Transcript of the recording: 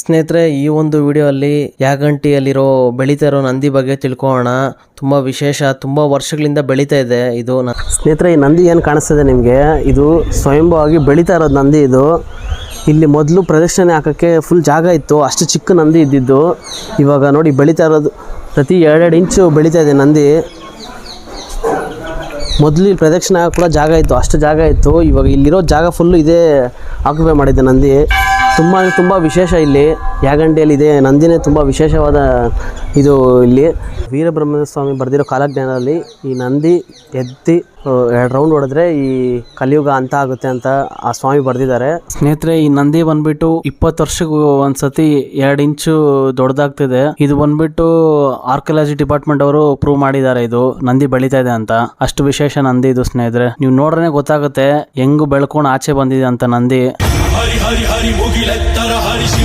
ಸ್ನೇಹಿತರೆ, ಈ ಒಂದು ವಿಡಿಯೋ ಅಲ್ಲಿ ಯಾಗಂಟಿಯಲ್ಲಿರೋ ಬೆಳೀತಾ ಇರೋ ನಂದಿ ಬಗ್ಗೆ ತಿಳ್ಕೊಳ್ಳೋಣ. ತುಂಬಾ ವಿಶೇಷ, ತುಂಬಾ ವರ್ಷಗಳಿಂದ ಬೆಳೀತಾ ಇದೆ ಇದು. ಸ್ನೇಹಿತರೆ, ಈ ನಂದಿ ಏನು ಕಾಣಿಸ್ತದೆ ನಿಮಗೆ, ಇದು ಸ್ವಯಂಭವವಾಗಿ ಬೆಳೀತಾ ಇರೋದು ನಂದಿ. ಇದು ಇಲ್ಲಿ ಮೊದಲು ಪ್ರದಕ್ಷಿಣೆ ಹಾಕೋಕ್ಕೆ ಫುಲ್ ಜಾಗ ಇತ್ತು, ಅಷ್ಟು ಚಿಕ್ಕ ನಂದಿ ಇದ್ದಿದ್ದು. ಇವಾಗ ನೋಡಿ ಬೆಳೀತಾ ಇರೋದು, ಪ್ರತಿ 2 ಇಂಚು ಬೆಳೀತಾ ಇದೆ ನಂದಿ. ಮೊದಲು ಇಲ್ಲಿ ಪ್ರದಕ್ಷಿಣೆ ಹಾಕೋ ಕೂಡ ಜಾಗ ಇತ್ತು, ಅಷ್ಟು ಜಾಗ ಇತ್ತು. ಇವಾಗ ಇಲ್ಲಿರೋ ಜಾಗ ಫುಲ್ಲು ಇದೇ ಆಕ್ಯುಪೈ ಮಾಡಿದೆ ನಂದಿ. ತುಂಬ ವಿಶೇಷ ಇಲ್ಲಿ ಯಾಗಂಟಿಯಲ್ಲಿ ಇದೆ ನಂದಿನೇ ತುಂಬ ವಿಶೇಷವಾದ ಇದು. ಇಲ್ಲಿ ವೀರಬ್ರಹ್ಮೇಂದ್ರ ಸ್ವಾಮಿ ಬರೆದಿರೋ ಕಾಲಜ್ಞಾನದಲ್ಲಿ ಈ ನಂದಿ ಎತ್ತಿ 2 ರೌಂಡ್ ಹೊಡೆದ್ರೆ ಈ ಕಲಿಯುಗ ಅಂತ ಆಗುತ್ತೆ ಅಂತ ಆ ಸ್ವಾಮಿ ಬರೆದಿದ್ದಾರೆ. ಸ್ನೇಹಿತರೆ, ಈ ನಂದಿ ಬಂದ್ಬಿಟ್ಟು 20 ವರ್ಷಕ್ಕೆ ಒಂದ್ಸತಿ 2 ಇಂಚು ದೊಡ್ಡದಾಗ್ತಿದೆ. ಇದು ಬಂದ್ಬಿಟ್ಟು ಆರ್ಕಿಯಾಲಜಿ ಡಿಪಾರ್ಟ್ಮೆಂಟ್ ಅವರು ಪ್ರೂವ್ ಮಾಡಿದ್ದಾರೆ, ಇದು ನಂದಿ ಬೆಳೀತಾ ಇದೆ ಅಂತ. ಅಷ್ಟು ವಿಶೇಷ ನಂದಿ ಇದು ಸ್ನೇಹಿತರೆ. ನೀವು ನೋಡ್ರೆ ಗೊತ್ತಾಗುತ್ತೆ ಹೆಂಗ್ ಬೆಳ್ಕೊಂಡು ಆಚೆ ಬಂದಿದೆ ಅಂತ ನಂದಿ.